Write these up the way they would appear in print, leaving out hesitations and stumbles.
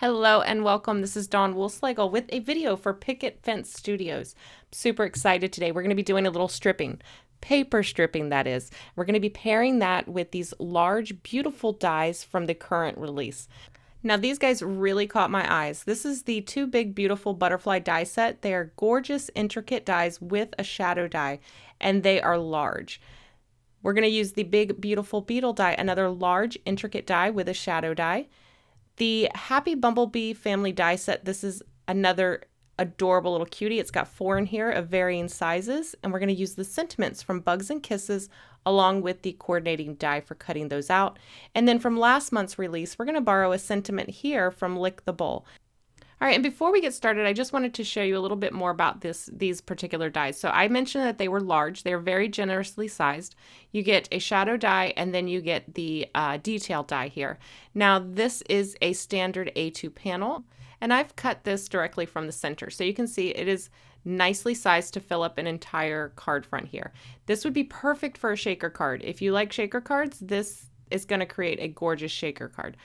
Hello and welcome. This is Dawn Woolslegel with a video for Picket Fence Studios. Super excited today. We're going to be doing a little stripping, paper stripping that is. We're going to be pairing that with these large, beautiful dies from the current release. Now these guys really caught my eyes. This is the Two Big Beautiful Butterfly die set. They are gorgeous, intricate dies with a shadow die, and they are large. We're going to use the Big Beautiful Beetle die, another large, intricate die with a shadow die. The Happy Bumblebee family die set, this is another adorable little cutie. It's got 4 in here of varying sizes, and we're going to use the sentiments from Bugs and Kisses along with the coordinating die for cutting those out. And then from last month's release, we're going to borrow a sentiment here from Lick the Bowl. All right, and before we get started, I just wanted to show you a little bit more about these particular dies. So I mentioned that they were large. They're very generously sized. You get a shadow die, and then you get the detail die here. Now, this is a standard A2 panel, and I've cut this directly from the center. So you can see it is nicely sized to fill up an entire card front here. This would be perfect for a shaker card. If you like shaker cards, this is going to create a gorgeous shaker card.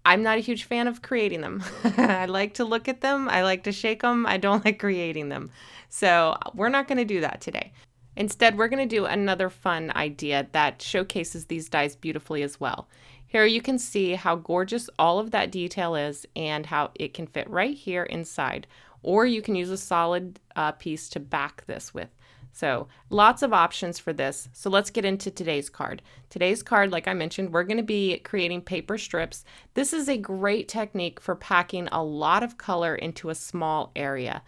I'm not a huge fan of creating them. I like to look at them. I like to shake them. I don't like creating them. So we're not going to do that today. Instead, we're going to do another fun idea that showcases these dies beautifully as well. Here you can see how gorgeous all of that detail is and how it can fit right here inside. Or you can use a solid piece to back this with. So lots of options for this. So let's get into today's card. Today's card, like I mentioned, we're going to be creating paper strips. This is a great technique for packing a lot of color into a small area.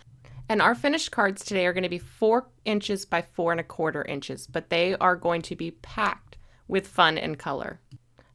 And our finished cards today are going to be 4 inches by 4¼ inches, but they are going to be packed with fun and color.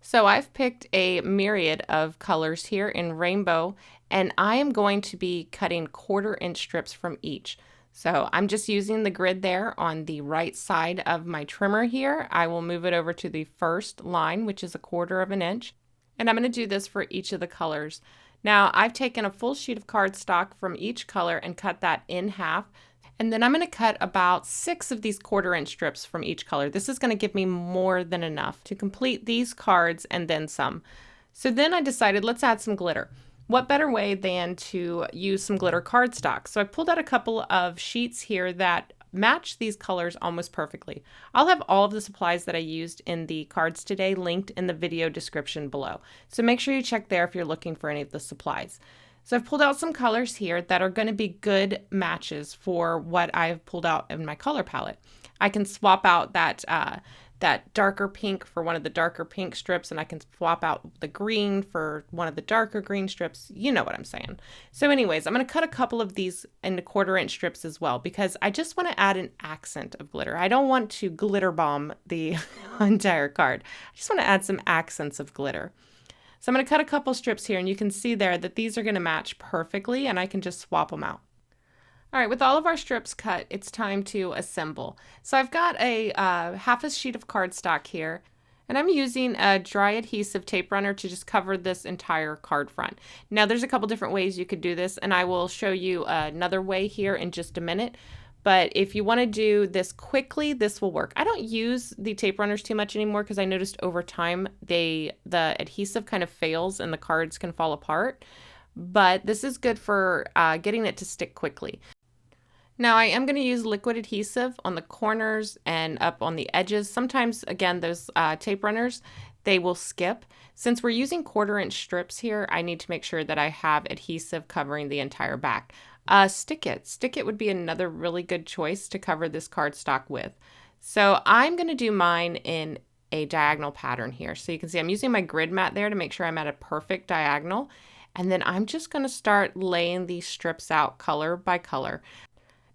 So I've picked a myriad of colors here in rainbow, and I am going to be cutting 1/4 inch strips from each. So I'm just using the grid there on the right side of my trimmer here. I will move it over to the first line, which is 1/4 inch. And I'm going to do this for each of the colors. Now I've taken a full sheet of cardstock from each color and cut that in half. And then I'm going to cut about 6 of these 1/4 inch strips from each color. This is going to give me more than enough to complete these cards and then some. So then I decided let's add some glitter. What better way than to use some glitter cardstock? So I pulled out a couple of sheets here that match these colors almost perfectly. I'll have all of the supplies that I used in the cards today linked in the video description below. So make sure you check there if you're looking for any of the supplies. So I've pulled out some colors here that are going to be good matches for what I've pulled out in my color palette. I can swap out that darker pink for one of the darker pink strips, and I can swap out the green for one of the darker green strips. You know what I'm saying. So anyways, I'm going to cut a couple of these into 1/4 inch strips as well, because I just want to add an accent of glitter. I don't want to glitter bomb the entire card. I just want to add some accents of glitter. So I'm going to cut a couple strips here, and you can see there that these are going to match perfectly, and I can just swap them out. All right, with all of our strips cut, it's time to assemble. So I've got a half a sheet of cardstock here, and I'm using a dry adhesive tape runner to just cover this entire card front. Now there's a couple different ways you could do this, and I will show you another way here in just a minute. But if you want to do this quickly, this will work. I don't use the tape runners too much anymore because I noticed over time the adhesive kind of fails and the cards can fall apart. But this is good for getting it to stick quickly. Now I am going to use liquid adhesive on the corners and up on the edges. Sometimes, again, those tape runners, they will skip. Since we're using 1/4 inch strips here, I need to make sure that I have adhesive covering the entire back. Stick It would be another really good choice to cover this cardstock with. So I'm going to do mine in a diagonal pattern here. So you can see I'm using my grid mat there to make sure I'm at a perfect diagonal. And then I'm just going to start laying these strips out color by color.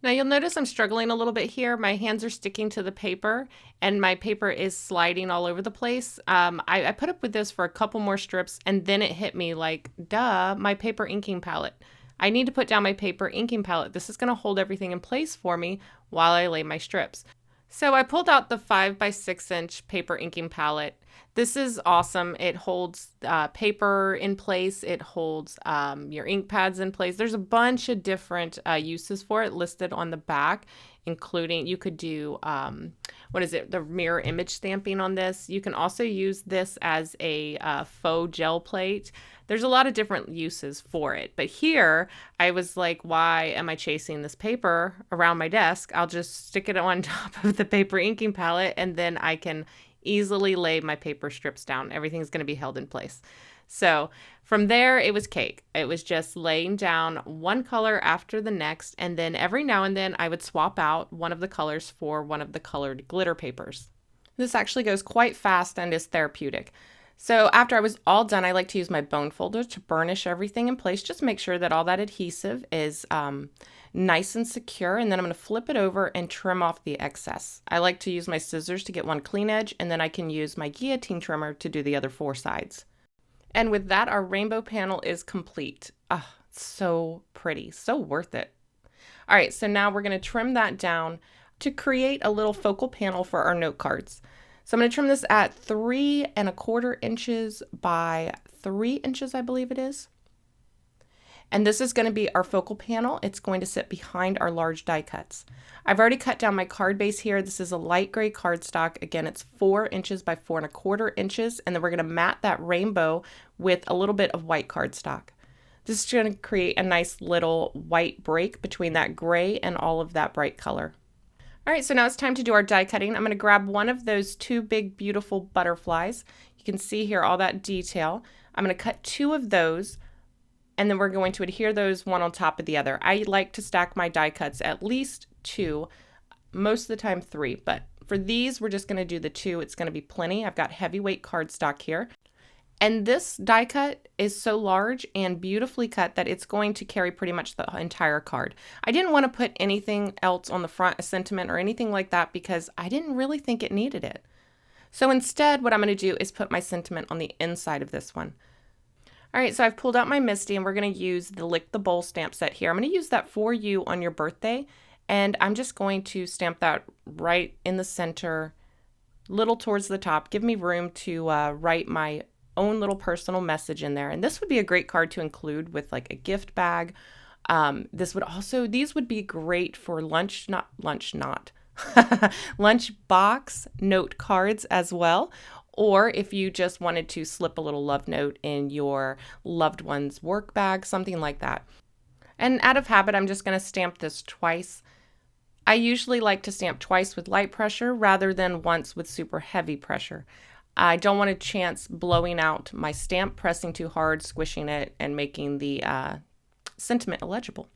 Now you'll notice I'm struggling a little bit here. My hands are sticking to the paper and my paper is sliding all over the place. I put up with this for a couple more strips, and then it hit me like, duh, my paper inking palette. I need to put down my paper inking palette. This is going to hold everything in place for me while I lay my strips. So I pulled out the 5 by 6 inch paper inking palette. This is awesome. It holds paper in place. It holds your ink pads in place. There's a bunch of different uses for it listed on the back, including you could do, what is it, the mirror image stamping on this. You can also use this as a faux gel plate. There's a lot of different uses for it. But here, I was like, why am I chasing this paper around my desk? I'll just stick it on top of the paper inking palette, and then I can easily lay my paper strips down. Everything's going to be held in place. So from there, it was cake. It was just laying down one color after the next, and then every now and then I would swap out one of the colors for one of the colored glitter papers. This actually goes quite fast and is therapeutic. So after I was all done, I like to use my bone folder to burnish everything in place. Just make sure that all that adhesive is nice and secure, and then I'm going to flip it over and trim off the excess. I like to use my scissors to get one clean edge, and then I can use my guillotine trimmer to do the other four sides. And with that, our rainbow panel is complete. Ah, so pretty, so worth it. All right, so now we're going to trim that down to create a little focal panel for our note cards. So I'm going to trim this at 3¼ inches by 3 inches, I believe it is. And this is going to be our focal panel. It's going to sit behind our large die cuts. I've already cut down my card base here. This is a light gray cardstock. Again, it's 4 inches by 4¼ inches. And then we're going to mat that rainbow with a little bit of white cardstock. This is going to create a nice little white break between that gray and all of that bright color. All right, so now it's time to do our die cutting. I'm going to grab one of those two big, beautiful butterflies. You can see here all that detail. I'm going to cut 2 of those, and then we're going to adhere those one on top of the other. I like to stack my die cuts at least 2, most of the time 3, but for these, we're just going to do the 2. It's going to be plenty. I've got heavyweight cardstock here. And this die cut is so large and beautifully cut that it's going to carry pretty much the entire card. I didn't want to put anything else on the front, a sentiment or anything like that, because I didn't really think it needed it. So instead, what I'm going to do is put my sentiment on the inside of this one. All right, so I've pulled out my MISC, and we're going to use the Lick the Bowl stamp set here. I'm going to use that for you on your birthday, and I'm just going to stamp that right in the center, little towards the top. Give me room to write my own little personal message in there. And this would be a great card to include with like a gift bag. These would be great for lunch box note cards as well. Or if you just wanted to slip a little love note in your loved one's work bag, something like that. And out of habit, I'm just going to stamp this twice. I usually like to stamp twice with light pressure rather than once with super heavy pressure. I don't want a chance blowing out my stamp, pressing too hard, squishing it, and making the sentiment illegible.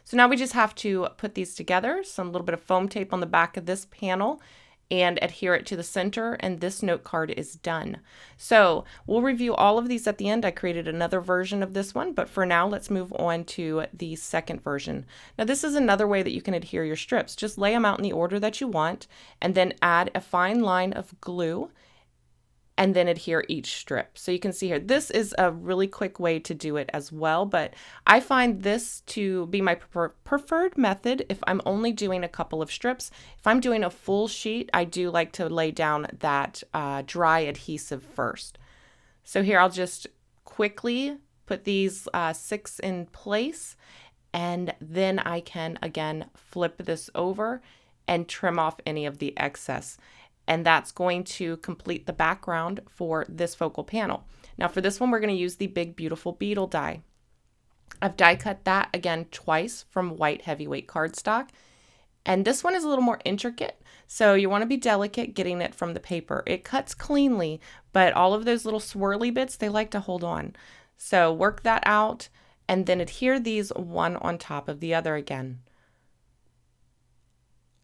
So now we just have to put these together, some little bit of foam tape on the back of this panel, and adhere it to the center, and this note card is done. So we'll review all of these at the end. I created another version of this one, but for now, let's move on to the second version. Now this is another way that you can adhere your strips. Just lay them out in the order that you want, and then add a fine line of glue, and then adhere each strip. So you can see here, this is a really quick way to do it as well, but I find this to be my preferred method if I'm only doing a couple of strips. If I'm doing a full sheet, I do like to lay down that dry adhesive first. So here I'll just quickly put these 6 in place, and then I can again flip this over and trim off any of the excess. And that's going to complete the background for this focal panel. Now for this one, we're going to use the big, beautiful beetle die. I've die cut that again twice from white heavyweight cardstock. And this one is a little more intricate, so you want to be delicate getting it from the paper. It cuts cleanly, but all of those little swirly bits, they like to hold on. So work that out and then adhere these one on top of the other again.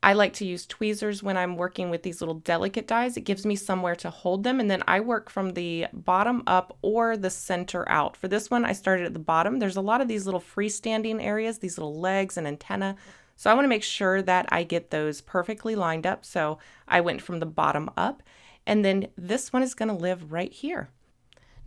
I like to use tweezers when I'm working with these little delicate dies. It gives me somewhere to hold them, and then I work from the bottom up or the center out. For this one, I started at the bottom. There's a lot of these little freestanding areas, these little legs and antenna. So I want to make sure that I get those perfectly lined up. So I went from the bottom up, and then this one is going to live right here.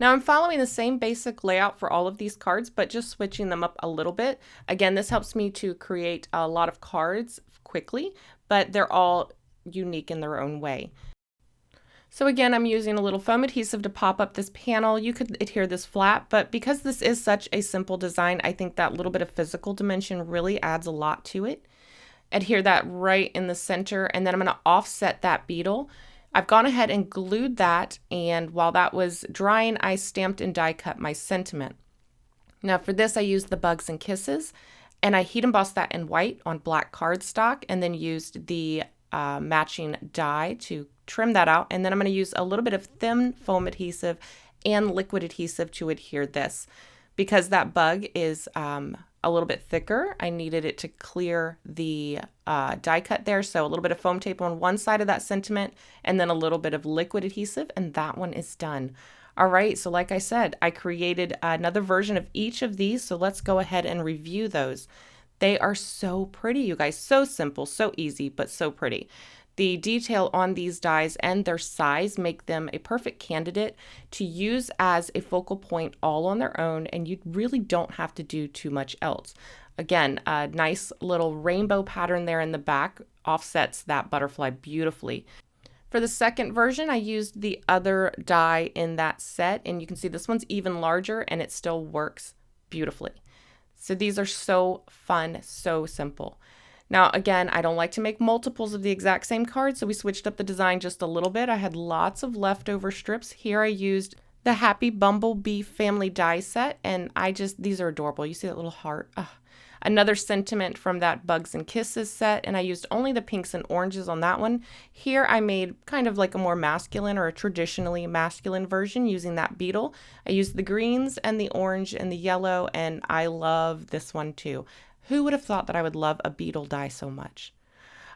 Now I'm following the same basic layout for all of these cards, but just switching them up a little bit. Again, this helps me to create a lot of cards quickly, but they're all unique in their own way. So again, I'm using a little foam adhesive to pop up this panel. You could adhere this flat, but because this is such a simple design, I think that little bit of physical dimension really adds a lot to it. Adhere that right in the center, and then I'm going to offset that beetle. I've gone ahead and glued that, and while that was drying, I stamped and die cut my sentiment. Now for this, I used the Bugs and Kisses, and I heat embossed that in white on black cardstock, and then used the matching die to trim that out. And then I'm going to use a little bit of thin foam adhesive and liquid adhesive to adhere this. Because that bug is a little bit thicker, I needed it to clear the die cut there. So a little bit of foam tape on one side of that sentiment, and then a little bit of liquid adhesive, and that one is done. All right, so like I said, I created another version of each of these, so let's go ahead and review those. They are so pretty, you guys. So simple, so easy, but so pretty. The detail on these dies and their size make them a perfect candidate to use as a focal point all on their own, and you really don't have to do too much else. Again, a nice little rainbow pattern there in the back offsets that butterfly beautifully. For the second version, I used the other die in that set, and you can see this one's even larger and it still works beautifully. So these are so fun, so simple. Now, again, I don't like to make multiples of the exact same card, so we switched up the design just a little bit. I had lots of leftover strips. Here I used the Happy Bumblebee family die set, and these are adorable. You see that little heart? Ugh. Another sentiment from that Bugs and Kisses set, and I used only the pinks and oranges on that one. Here I made kind of like a more masculine or a traditionally masculine version using that beetle. I used the greens and the orange and the yellow, and I love this one too. Who would have thought that I would love a beetle die so much?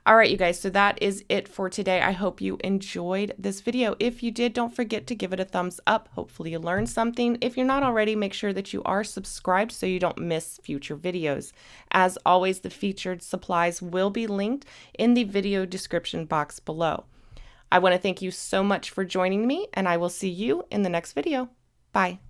All right, you guys, so that is it for today. I hope you enjoyed this video. If you did, don't forget to give it a thumbs up. Hopefully you learned something. If you're not already, make sure that you are subscribed so you don't miss future videos. As always, the featured supplies will be linked in the video description box below. I want to thank you so much for joining me, and I will see you in the next video. Bye.